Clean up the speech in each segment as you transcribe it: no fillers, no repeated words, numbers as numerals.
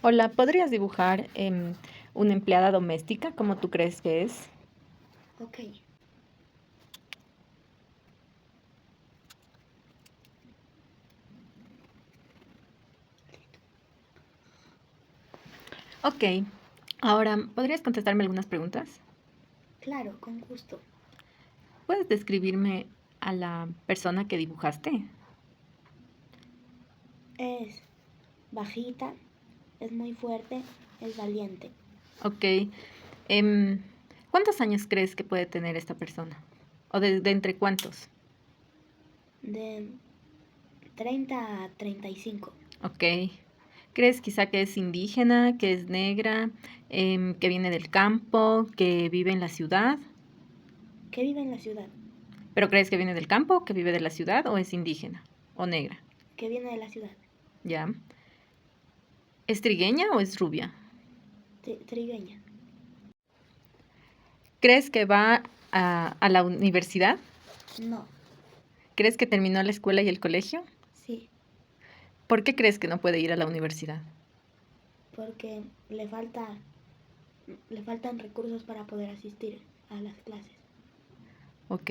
Hola, ¿podrías dibujar una empleada doméstica como tú crees que es? Ok, Ok, ahora, ¿podrías contestarme algunas preguntas? claro, con gusto. ¿Puedes describirme a la persona que dibujaste? Es bajita, es muy fuerte, es valiente. Ok, em, ¿cuántos años crees que puede tener esta persona? ¿O de entre cuántos? De 30 a 35. Ok, ¿crees quizá que es indígena, que es negra, que viene del campo, que vive en la ciudad? Que vive en la ciudad. ¿Pero crees que viene del campo, que vive de la ciudad o es indígena o negra? Que viene de la ciudad. ¿Ya? ¿Es trigueña o es rubia? Trigueña. ¿Crees que va a la universidad? No, ¿Crees que terminó la escuela y el colegio? sí, ¿Por qué crees que no puede ir a la universidad? porque le faltan recursos para poder asistir a las clases. Ok.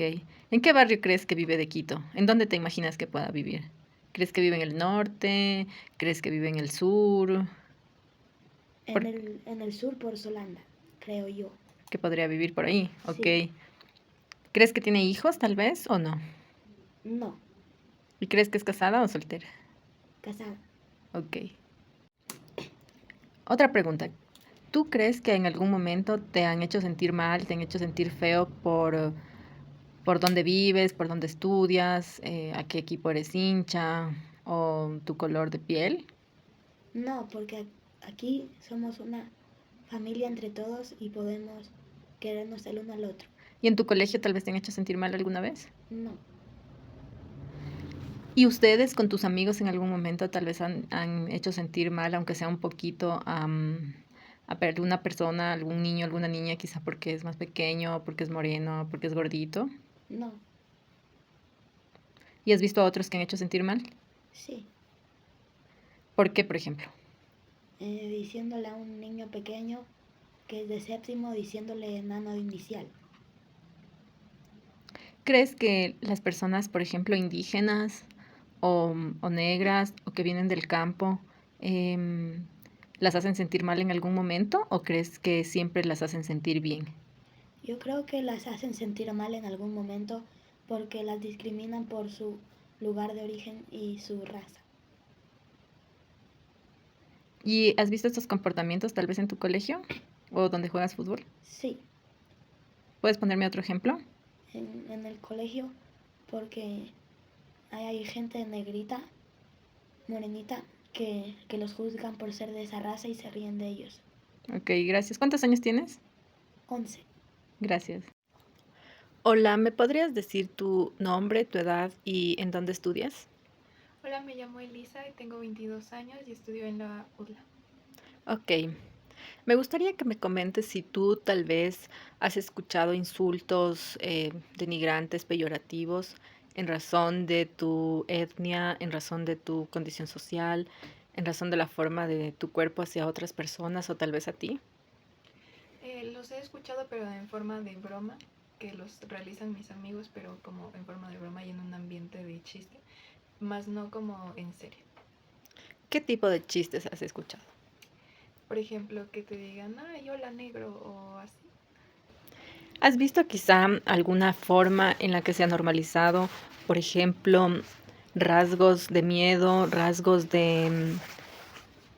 ¿En qué barrio crees que vive de Quito? ¿En dónde te imaginas que pueda vivir? ¿Crees que vive en el norte? ¿Crees que vive en el sur? ¿Por En el sur por Solanda, creo yo. qué podría vivir por ahí? Ok. Sí, ¿Crees que tiene hijos tal vez o no? no, ¿Y crees que es casada o soltera? casada. Ok. Otra pregunta. ¿Tú crees que en algún momento te han hecho sentir mal, te han hecho sentir feo por dónde vives, por dónde estudias, a qué equipo eres hincha o tu color de piel? No, porque aquí somos una familia entre todos y podemos querernos el uno al otro. ¿Y en tu colegio tal vez te han hecho sentir mal alguna vez? No, ¿Y ustedes con tus amigos en algún momento tal vez han hecho sentir mal, aunque sea un poquito, alguna persona, algún niño, alguna niña, quizá porque es más pequeño, porque es moreno, porque es gordito? no, ¿Y has visto a otros que han hecho sentir mal? sí. ¿Por qué, por ejemplo? Diciéndole a un niño pequeño que es de séptimo, diciéndole enano de inicial. ¿Crees que las personas, por ejemplo, indígenas o negras o que vienen del campo, em, las hacen sentir mal en algún momento o crees que siempre las hacen sentir bien? Yo creo que las hacen sentir mal en algún momento porque las discriminan por su lugar de origen y su raza. ¿Y has visto estos comportamientos tal vez en tu colegio o donde juegas fútbol? Sí, ¿Puedes ponerme otro ejemplo? en el colegio porque hay gente negrita, morenita, que los juzgan por ser de esa raza y se ríen de ellos. Ok, gracias. ¿Cuántos años tienes? 11. Gracias. Hola, ¿me podrías decir tu nombre, tu edad y en dónde estudias? Hola, me llamo Elisa y tengo 22 años y estudio en la UDLA. Ok. Me gustaría que me comentes si tú tal vez has escuchado insultos denigrantes, peyorativos, en razón de tu etnia, en razón de tu condición social, en razón de la forma de tu cuerpo hacia otras personas o tal vez a ti. Los he escuchado pero en forma de broma, que los realizan mis amigos, pero como en forma de broma y en un ambiente de chiste, más no como en serio. ¿Qué tipo de chistes has escuchado? Por ejemplo, que te digan, ay, hola negro o así. ¿Has visto quizá alguna forma en la que se ha normalizado, por ejemplo, rasgos de miedo, rasgos de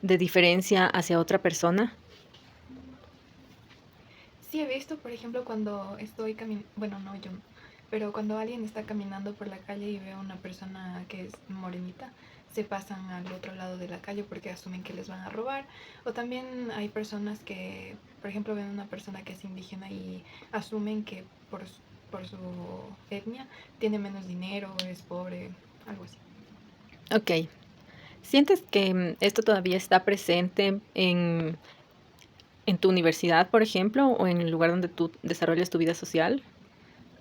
diferencia hacia otra persona? Sí he visto, por ejemplo, cuando estoy caminando, bueno, no yo, no, pero cuando alguien está caminando por la calle y ve a una persona que es morenita, se pasan al otro lado de la calle porque asumen que les van a robar. O también hay personas que, por ejemplo, ven a una persona que es indígena y asumen que por su etnia tiene menos dinero, es pobre, algo así. Ok. ¿Sientes que esto todavía está presente en tu universidad, por ejemplo, o en el lugar donde tú desarrollas tu vida social?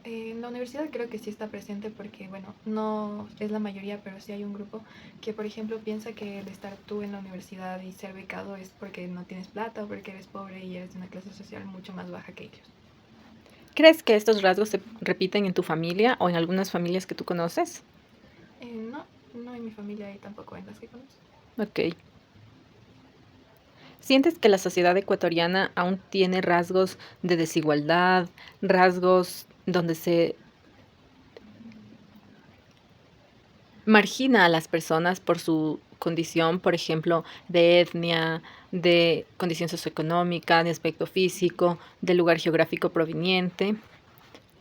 En la universidad creo que sí está presente porque, bueno, no es la mayoría, pero sí hay un grupo que, por ejemplo, piensa que el estar tú en la universidad y ser becado es porque no tienes plata o porque eres pobre y eres de una clase social mucho más baja que ellos. ¿Crees que estos rasgos se repiten en tu familia o en algunas familias que tú conoces? No, no en mi familia y tampoco en las que conozco. Ok. ¿Sientes que la sociedad ecuatoriana aún tiene rasgos de desigualdad, rasgos donde se margina a las personas por su condición, por ejemplo, de etnia, de condición socioeconómica, de aspecto físico, del lugar geográfico proveniente?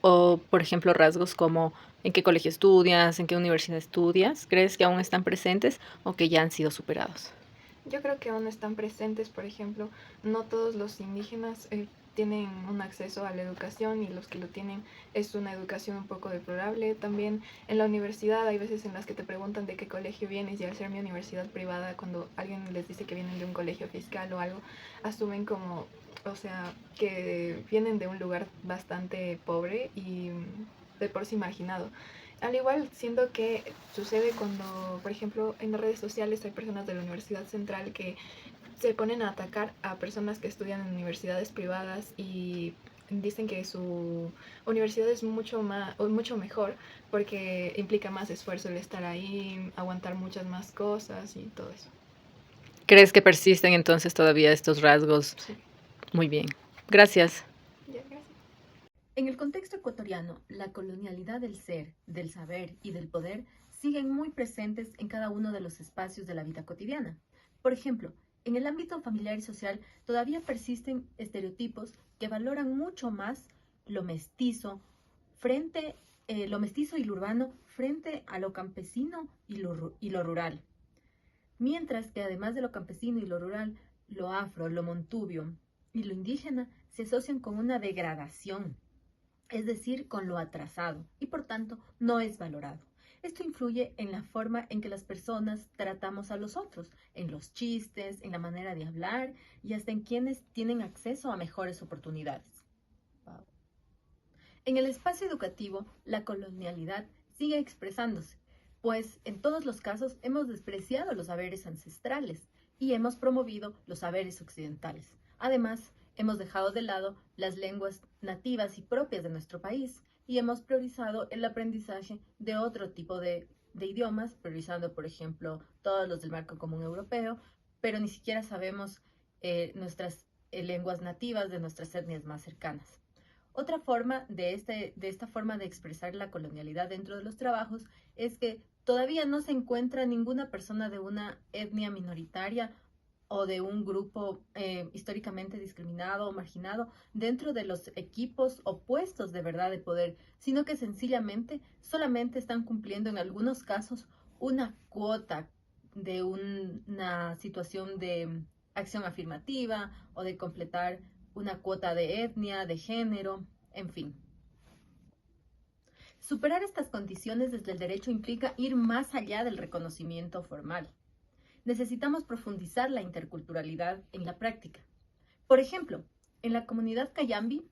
O, por ejemplo, rasgos como en qué colegio estudias, en qué universidad estudias. ¿Crees que aún están presentes o que ya han sido superados? Yo creo que aún están presentes, por ejemplo, no todos los indígenas tienen un acceso a la educación y los que lo tienen es una educación un poco deplorable. También en la universidad hay veces en las que te preguntan de qué colegio vienes y al ser mi universidad privada, cuando alguien les dice que vienen de un colegio fiscal o algo, asumen como, o sea, que vienen de un lugar bastante pobre y de por sí marginado. Al igual, siento que sucede cuando, por ejemplo, en las redes sociales hay personas de la Universidad Central que se ponen a atacar a personas que estudian en universidades privadas y dicen que su universidad es mucho más o mucho mejor porque implica más esfuerzo el estar ahí, aguantar muchas más cosas y todo eso. ¿Crees que persisten entonces todavía estos rasgos? Sí, Muy bien. Gracias. ya, gracias. En el contexto ecuatoriano, la colonialidad del ser, del saber y del poder siguen muy presentes en cada uno de los espacios de la vida cotidiana. Por ejemplo, en el ámbito familiar y social todavía persisten estereotipos que valoran mucho más lo mestizo frente lo mestizo y lo urbano frente a lo campesino y lo rural. Mientras que además de lo campesino y lo rural, lo afro, lo montubio y lo indígena se asocian con una degradación, es decir, con lo atrasado, y por tanto no es valorado. Esto influye en la forma en que las personas tratamos a los otros, en los chistes, en la manera de hablar y hasta en quienes tienen acceso a mejores oportunidades. En el espacio educativo, la colonialidad sigue expresándose, pues en todos los casos hemos despreciado los saberes ancestrales y hemos promovido los saberes occidentales. Además, hemos dejado de lado las lenguas nativas y propias de nuestro país y hemos priorizado el aprendizaje de otro tipo de idiomas, priorizando, por ejemplo, todos los del marco común europeo, pero ni siquiera sabemos nuestras lenguas nativas de nuestras etnias más cercanas. Otra forma de esta forma de expresar la colonialidad dentro de los trabajos es que todavía no se encuentra ninguna persona de una etnia minoritaria o de un grupo históricamente discriminado o marginado dentro de los equipos o puestos de verdad de poder, sino que sencillamente solamente están cumpliendo en algunos casos una cuota de una situación de acción afirmativa o de completar una cuota de etnia, de género, en fin. Superar estas condiciones desde el derecho implica ir más allá del reconocimiento formal. Necesitamos profundizar la interculturalidad en la práctica. Por ejemplo, en la comunidad Cayambi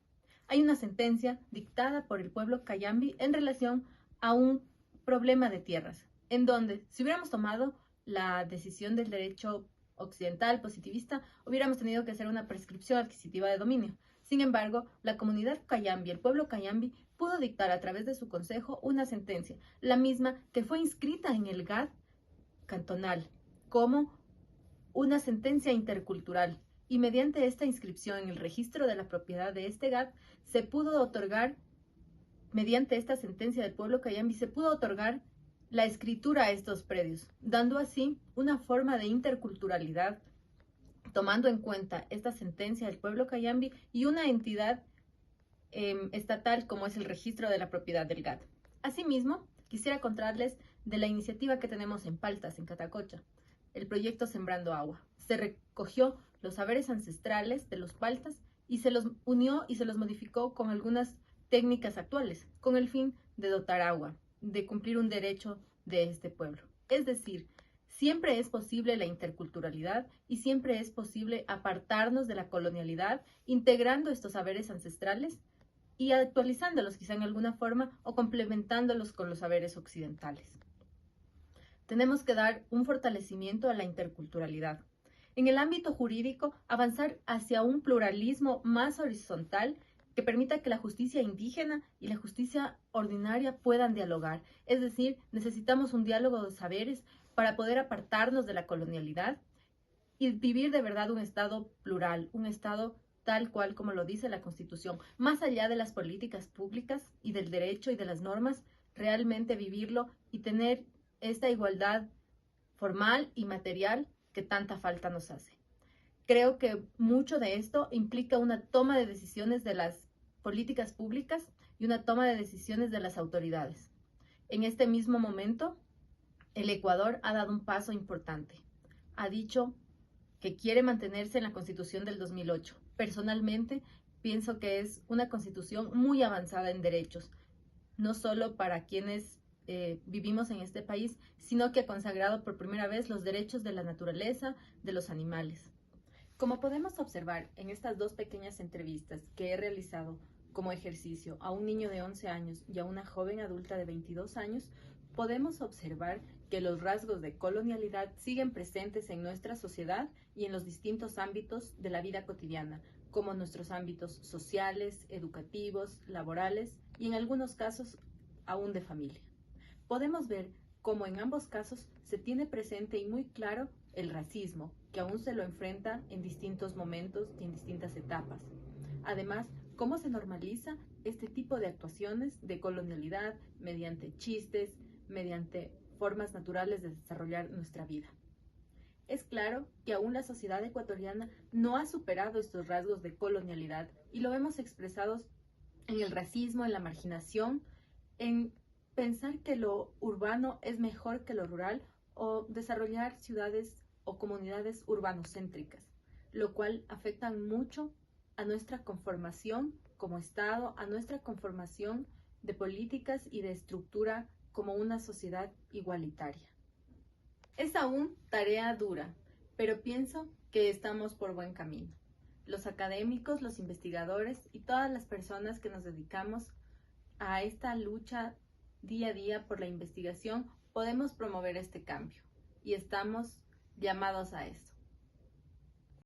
hay una sentencia dictada por el pueblo Cayambi en relación a un problema de tierras, en donde si hubiéramos tomado la decisión del derecho occidental positivista, hubiéramos tenido que hacer una prescripción adquisitiva de dominio. Sin embargo, la comunidad Cayambi, el pueblo Cayambi, pudo dictar a través de su consejo una sentencia, la misma que fue inscrita en el GAD cantonal como una sentencia intercultural, y mediante esta inscripción en el registro de la propiedad de este GAT se pudo otorgar, mediante esta sentencia del pueblo Cayambi, se pudo otorgar la escritura a estos predios, dando así una forma de interculturalidad, tomando en cuenta esta sentencia del pueblo Cayambi y una entidad estatal como es el registro de la propiedad del GAT. Asimismo, quisiera contarles de la iniciativa que tenemos en Paltas, en Catacocha, el proyecto Sembrando Agua. Se recogió los saberes ancestrales de los paltas y se los unió y se los modificó con algunas técnicas actuales, con el fin de dotar agua, de cumplir un derecho de este pueblo. Es decir, siempre es posible la interculturalidad y siempre es posible apartarnos de la colonialidad, integrando estos saberes ancestrales y actualizándolos quizá en alguna forma o complementándolos con los saberes occidentales. Tenemos que dar un fortalecimiento a la interculturalidad. En el ámbito jurídico, avanzar hacia un pluralismo más horizontal que permita que la justicia indígena y la justicia ordinaria puedan dialogar. Es decir, necesitamos un diálogo de saberes para poder apartarnos de la colonialidad y vivir de verdad un Estado plural, un Estado tal cual como lo dice la Constitución, más allá de las políticas públicas y del derecho y de las normas, realmente vivirlo y tener esta igualdad formal y material que tanta falta nos hace. Creo que mucho de esto implica una toma de decisiones de las políticas públicas y una toma de decisiones de las autoridades. En este mismo momento, el Ecuador ha dado un paso importante. Ha dicho que quiere mantenerse en la Constitución del 2008. Personalmente, pienso que es una Constitución muy avanzada en derechos, no solo para quienes vivimos en este país, sino que ha consagrado por primera vez los derechos de la naturaleza, de los animales. Como podemos observar en estas dos pequeñas entrevistas que he realizado como ejercicio a un niño de 11 años y a una joven adulta de 22 años, podemos observar que los rasgos de colonialidad siguen presentes en nuestra sociedad y en los distintos ámbitos de la vida cotidiana, como nuestros ámbitos sociales, educativos, laborales y en algunos casos aún de familia. Podemos ver cómo en ambos casos se tiene presente y muy claro el racismo, que aún se lo enfrenta en distintos momentos y en distintas etapas. Además, cómo se normaliza este tipo de actuaciones de colonialidad mediante chistes, mediante formas naturales de desarrollar nuestra vida. Es claro que aún la sociedad ecuatoriana no ha superado estos rasgos de colonialidad y lo vemos expresados en el racismo, en la marginación, en pensar que lo urbano es mejor que lo rural o desarrollar ciudades o comunidades urbanocéntricas, lo cual afecta mucho a nuestra conformación como Estado, a nuestra conformación de políticas y de estructura como una sociedad igualitaria. Es aún tarea dura, pero pienso que estamos por buen camino. Los académicos, los investigadores y todas las personas que nos dedicamos a esta lucha día a día por la investigación podemos promover este cambio y estamos llamados a eso.